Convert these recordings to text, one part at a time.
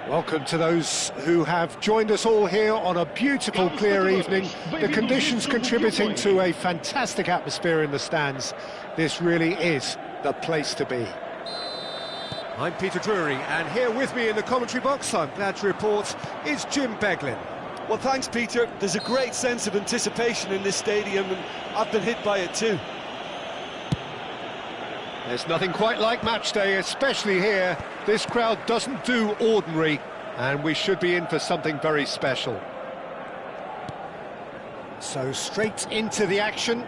Welcome to those who have joined us all here on a beautiful, clear evening. The conditions contributing to a fantastic atmosphere in the stands. This really is the place to be. I'm Peter Drury, and here with me in the commentary box, I'm glad to report, is Jim Beglin. Well, thanks, Peter. There's a great sense of anticipation in this stadium, and I've been hit by it too. There's nothing quite like match day, especially here. This crowd doesn't do ordinary, and we should be in for something very special. So straight into the action.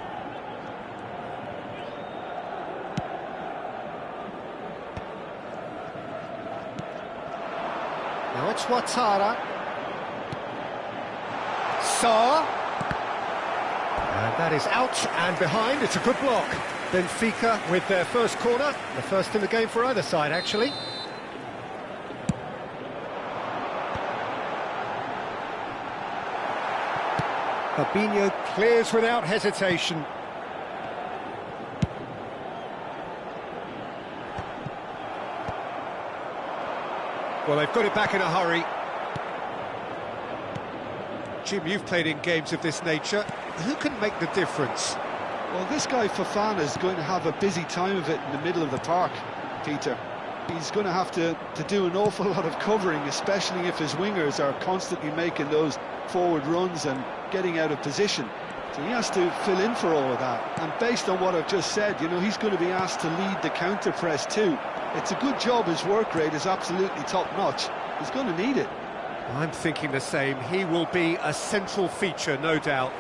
Now it's Ouattara. Sarr. And that is out and behind. It's a good block. Benfica with their first corner, the first in the game for either side, actually. Fabinho clears without hesitation. Well, they've got it back in a hurry. Jim, you've played in games of this nature. Who can make the difference? Well, this guy Fofana is going to have a busy time of it in the middle of the park, Peter. He's going to have to do an awful lot of covering, especially if his wingers are constantly making those forward runs and getting out of position. So he has to fill in for all of that. And based on what I've just said, you know, he's going to be asked to lead the counter-press too. It's a good job. His work rate is absolutely top-notch. He's going to need it. I'm thinking the same. He will be a central feature, no doubt.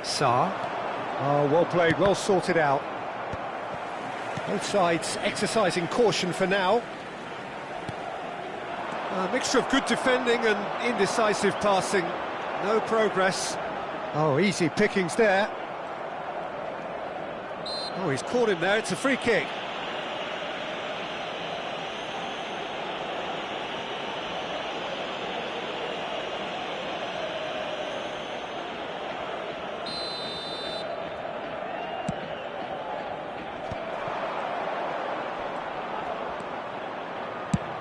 Sarr. Oh, well played, well sorted out. Both sides exercising caution for now. A mixture of good defending and indecisive passing. No progress. Oh, easy pickings there. Oh, he's caught him there. It's a free kick.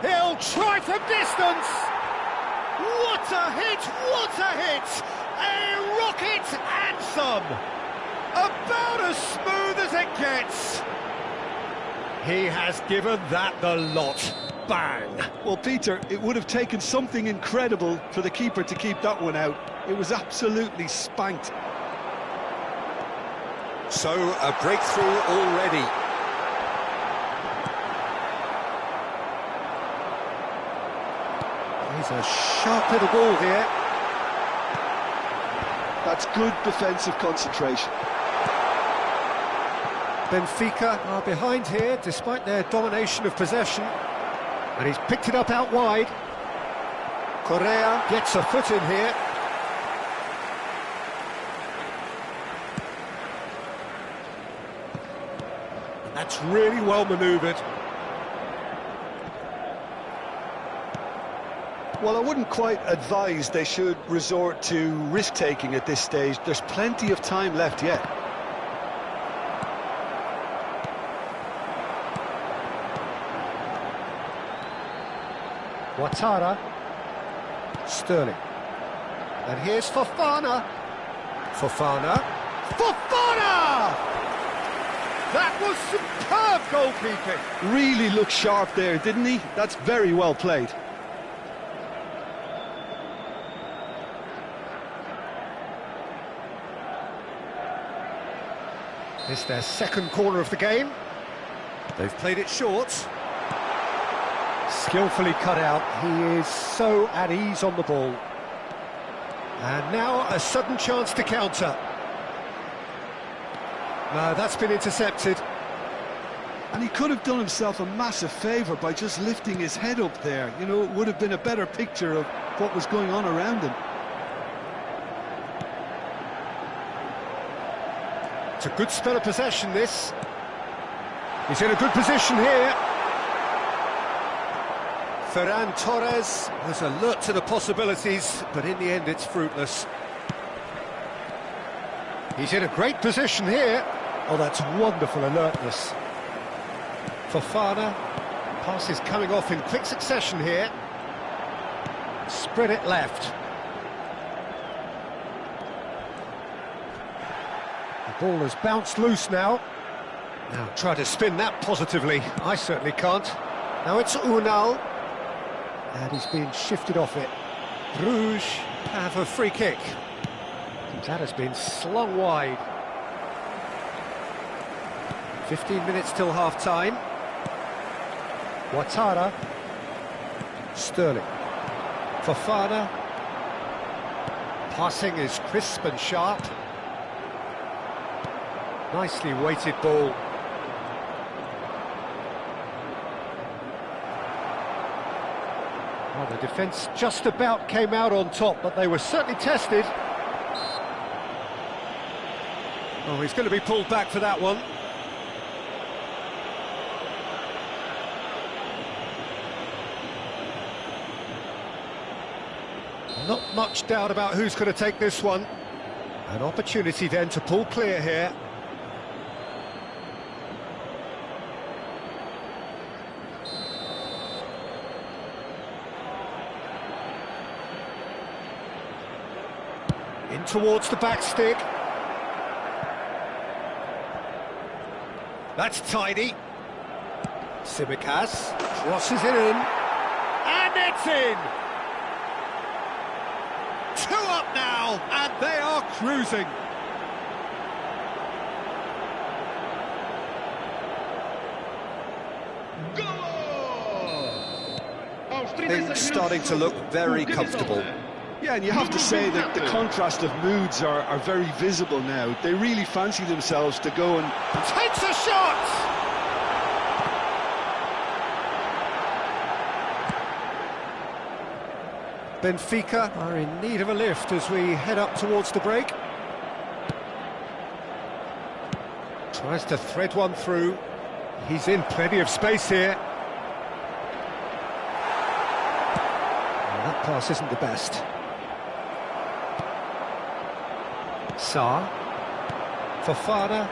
He'll try from distance! What a hit! What a hit! A rocket and some! About as smooth as it gets! He has given that the lot. Bang! Well, Peter, it would have taken something incredible for the keeper to keep that one out. It was absolutely spanked. So, a breakthrough already. He's a sharp little ball here. That's good defensive concentration. Benfica are behind here, despite their domination of possession. And he's picked it up out wide. Correa gets a foot in here. And that's really well manoeuvred. Well, I wouldn't quite advise they should resort to risk-taking at this stage. There's plenty of time left yet. Ouattara. Sterling. And here's Fofana. Fofana. Fofana! That was superb goalkeeping. Really looked sharp there, didn't he? That's very well played. It's their second corner of the game. They've played it short. Skillfully cut out. He is so at ease on the ball. And now a sudden chance to counter. No, that's been intercepted. And he could have done himself a massive favour by just lifting his head up there. You know, it would have been a better picture of what was going on around him. It's a good spell of possession, this. He's in a good position here. Ferran Torres was alert to the possibilities, but in the end it's fruitless. He's in a great position here. Oh, that's wonderful alertness. Fofana, pass is coming off in quick succession here. Spread it left. The ball has bounced loose now. Now try to spin that positively. I certainly can't. Now it's Unal. And he's been shifted off it. Bruges have a free kick. That has been slung wide. 15 minutes till half-time. Ouattara. Sterling. Fofana. Passing is crisp and sharp. Nicely weighted ball. Well, the defence just about came out on top, but they were certainly tested. Oh, he's going to be pulled back for that one. Not much doubt about who's going to take this one. An opportunity then to pull clear here. In towards the back stick. That's tidy. Simicas crosses it in. And it's in! 2 up now, and they are cruising. Things starting to look very comfortable. Yeah, and you have to say that the contrast of moods are very visible now. They really fancy themselves to go and... Takes a shot! Benfica are in need of a lift as we head up towards the break. Tries to thread one through. He's in plenty of space here. Well, that pass isn't the best. Sarr. Fofana.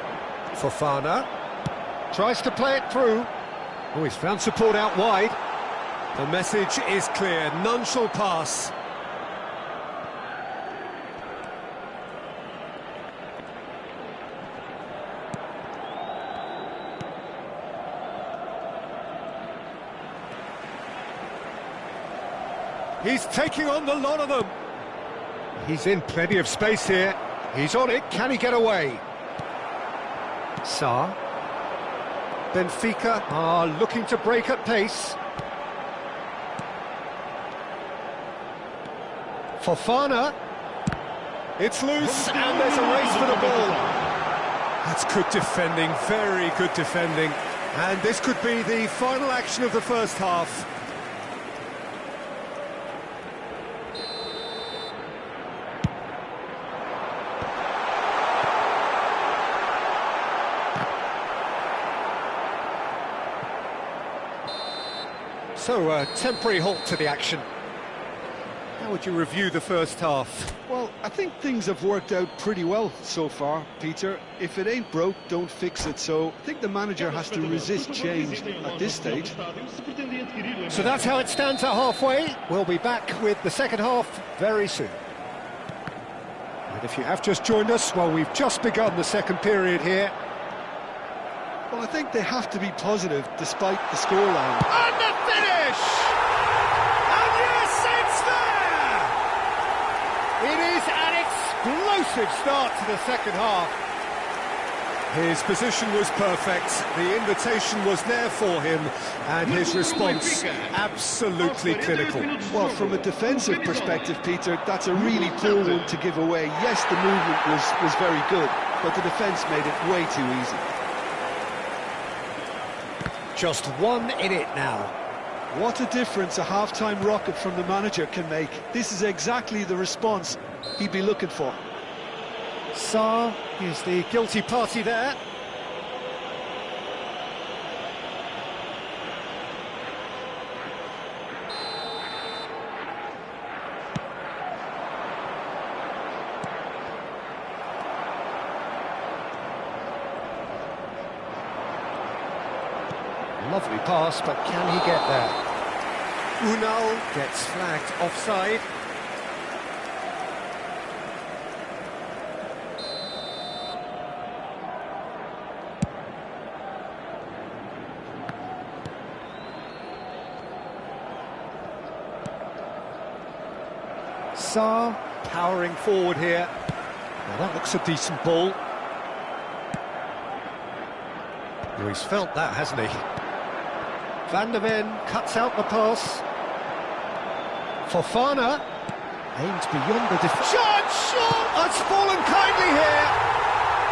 Tries to play it through. Oh, he's found support out wide. The message is clear, none shall pass. He's taking on the lot of them. He's in plenty of space here. He's on it, can he get away? Sarr. Benfica are looking to break at pace. Fofana. It's loose, and there's a race for the ball. That's good defending, very good defending. And this could be the final action of the first half. So, a temporary halt to the action. How would you review the first half? Well, I think things have worked out pretty well so far, Peter. If it ain't broke, don't fix it. So I think the manager has to resist change at this stage. So that's how it stands at halfway. We'll be back with the second half very soon. And if you have just joined us, well, we've just begun the second period here. Well, I think they have to be positive despite the scoreline. And the finish! And yes, it's there! It is an explosive start to the second half. His position was perfect, the invitation was there for him, and his response absolutely clinical. Well, from a defensive perspective, Peter, that's a really poor one to give away. Yes, the movement was very good, but the defence made it way too easy. Just 1 in it now. What a difference a half-time rocket from the manager can make. This is exactly the response he'd be looking for. Sarr is the guilty party there. Lovely pass, but can he get there? Unal gets flagged offside. Sarr powering forward here. Now that looks a decent ball. Oh, he's felt that, hasn't he? Van der Ven cuts out the pass. Fofana aims beyond the defence. Shot! It's fallen kindly here,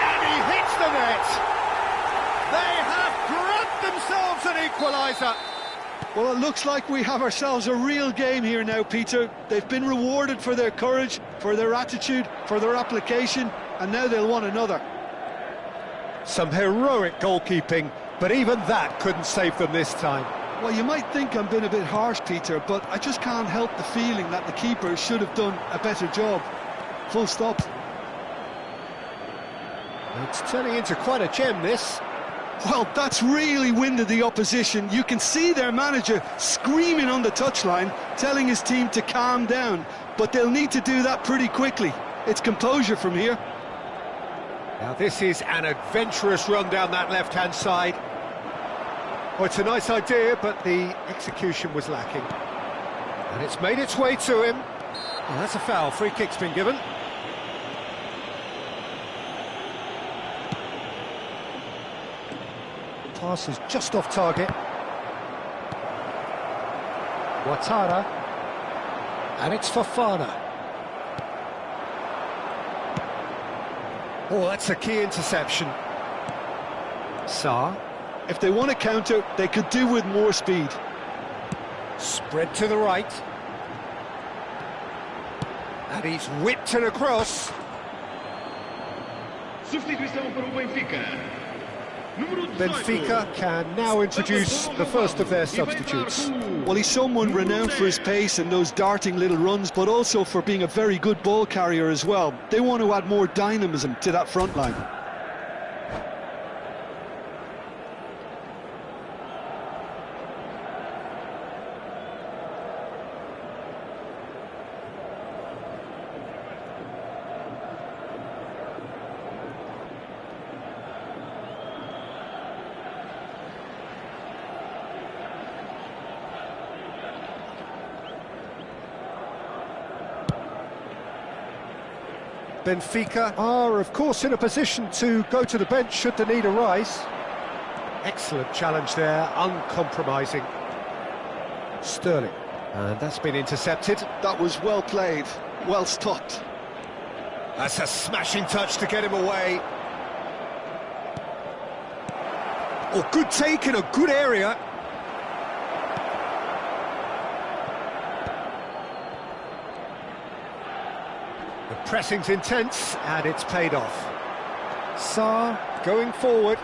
and he hits the net. They have grabbed themselves an equaliser. Well, it looks like we have ourselves a real game here now, Peter. They've been rewarded for their courage, for their attitude, for their application, and now they'll want another. Some heroic goalkeeping, but even that couldn't save them this time. Well, you might think I'm being a bit harsh, Peter, but I just can't help the feeling that the keeper should have done a better job. Full stop. It's turning into quite a gem, this. Well, that's really winded the opposition. You can see their manager screaming on the touchline, telling his team to calm down, but they'll need to do that pretty quickly. It's composure from here. Now this is an adventurous run down that left-hand side. Well, it's a nice idea, but the execution was lacking. And it's made its way to him. Well, that's a foul. Free kick's been given. Pass is just off target. Ouattara. And it's Fofana. Oh, that's a key interception. Sarr. If they want to counter, they could do with more speed. Spread to the right. And he's whipped it across. Substituição para o Benfica. Benfica can now introduce the first of their substitutes. Well, he's someone renowned for his pace and those darting little runs, but also for being a very good ball carrier as well. They want to add more dynamism to that front line. Benfica are, of course, in a position to go to the bench should the need arise. Excellent challenge there, uncompromising. Sterling. And that's been intercepted. That was well played, well stopped. That's a smashing touch to get him away. Oh, good take in a good area. The pressing's intense, and it's paid off. Sarr going forward.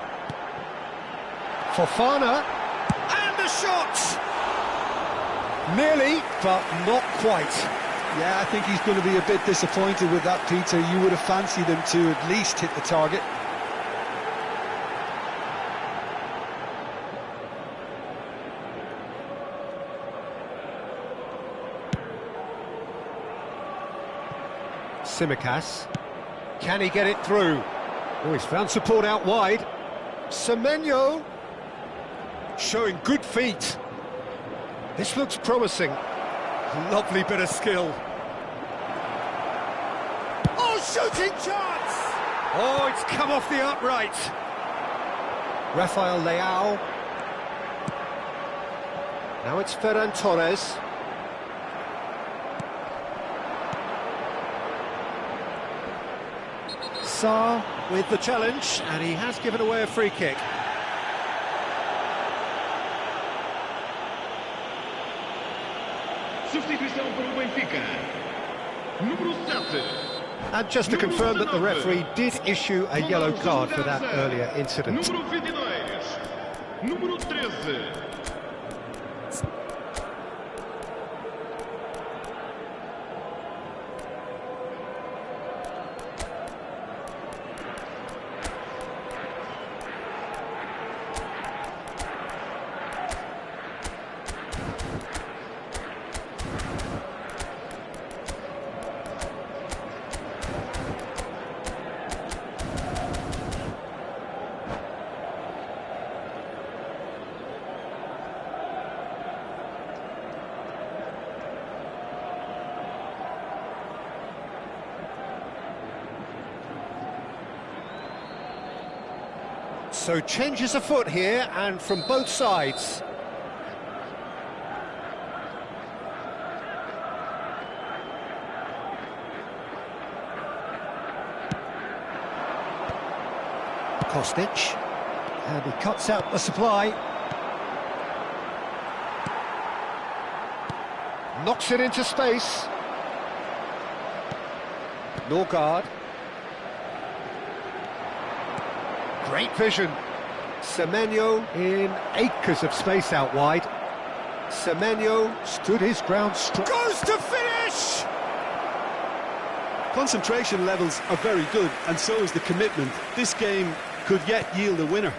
Fofana, and the shot! Nearly, but not quite. Yeah, I think he's going to be a bit disappointed with that, Peter. You would have fancied him to at least hit the target. Tsimikas. Can he get it through? Oh, he's found support out wide. Semenyo showing good feet. This looks promising. Lovely bit of skill. Oh, shooting chance! Oh, it's come off the upright. Rafael Leao. Now it's Ferran Torres. Sarr with the challenge, and he has given away a free kick. Substituição para o Benfica. Número 7. And just to confirm that the referee did issue a yellow card for that earlier incident. Número 22. Número 13. So changes afoot here, and from both sides. Kostic, and he cuts out the supply. Knocks it into space. Norgard. Great vision. Semenyo in acres of space out wide. Semenyo stood his ground strong. Goes to finish! Concentration levels are very good, and so is the commitment. This game could yet yield a winner.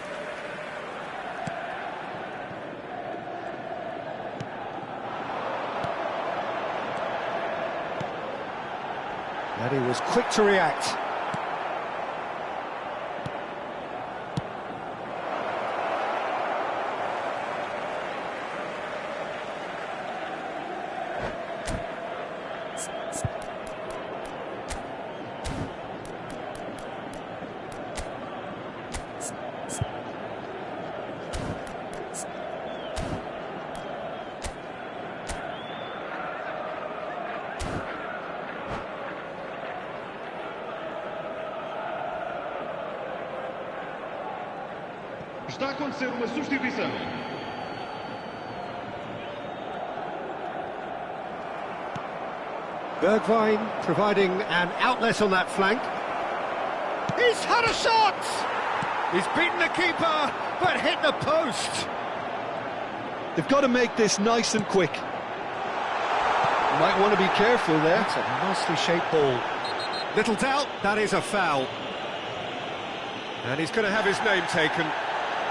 And he was quick to react. Está a acontecer uma substituição. Bergwijn providing an outlet on that flank. He's had a shot! He's beaten the keeper, but hit the post. They've got to make this nice and quick. Might want to be careful there. That's a nicely shaped ball. Little doubt, that is a foul. And he's going to have his name taken.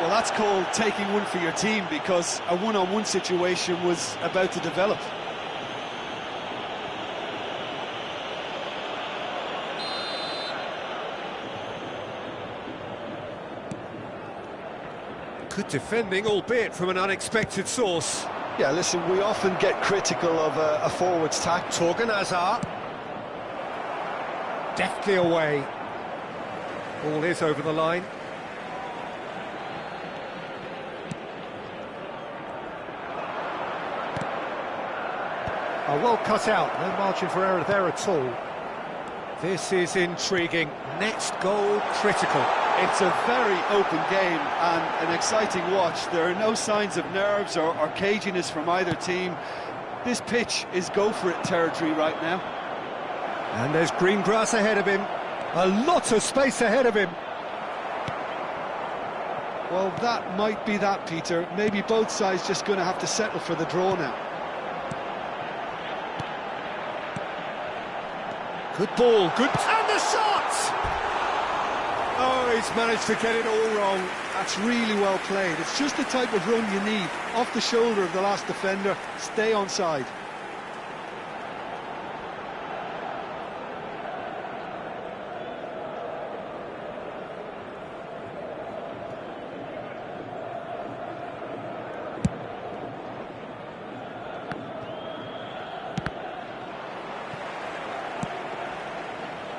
Well, that's called taking one for your team, because a one-on-one situation was about to develop. Good defending, albeit from an unexpected source. Yeah, listen, we often get critical of a forward's tack. Torgan Hazard. Deftly away. Ball is over the line. Well cut out, no margin for error there at all. This is intriguing. Next goal, critical. It's a very open game and an exciting watch. There are no signs of nerves or caginess from either team. This pitch is go-for-it territory right now. And there's green grass ahead of him. A lot of space ahead of him. Well, that might be that, Peter. Maybe both sides just going to have to settle for the draw now. Good ball, good... And the shot! Oh, he's managed to get it all wrong. That's really well played. It's just the type of run you need. Off the shoulder of the last defender, stay onside.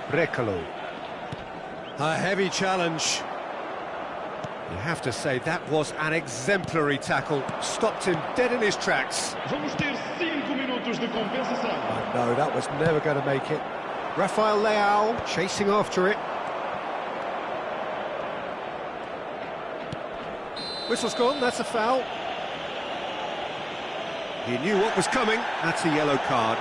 Brekalo. A heavy challenge. You have to say that was an exemplary tackle. Stopped him dead in his tracks. Vamos ter 5 minutos de compensação. Oh, no, that was never going to make it. Rafael Leao chasing after it. Whistle's gone, that's a foul. He knew what was coming. That's a yellow card.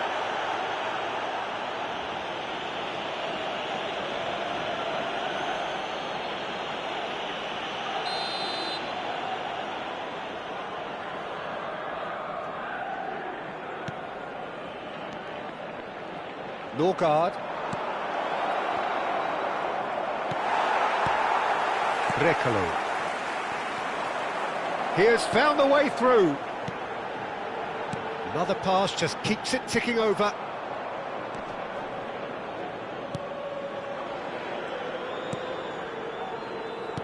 Norgard. Brekalo. He has found the way through. Another pass just keeps it ticking over.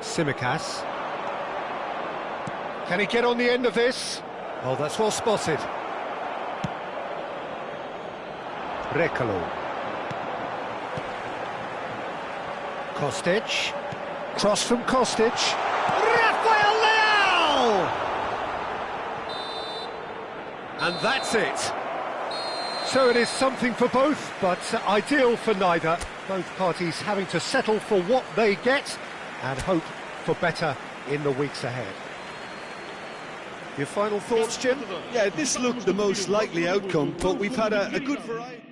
Tsimikas. Can he get on the end of this? Oh, that's well spotted. Brekalo. Kostic. Cross from Kostic. Rafael Leao! And that's it. So it is something for both, but ideal for neither. Both parties having to settle for what they get and hope for better in the weeks ahead. Your final thoughts, Jim? Yeah, this looked the most likely outcome, but we've had a good variety.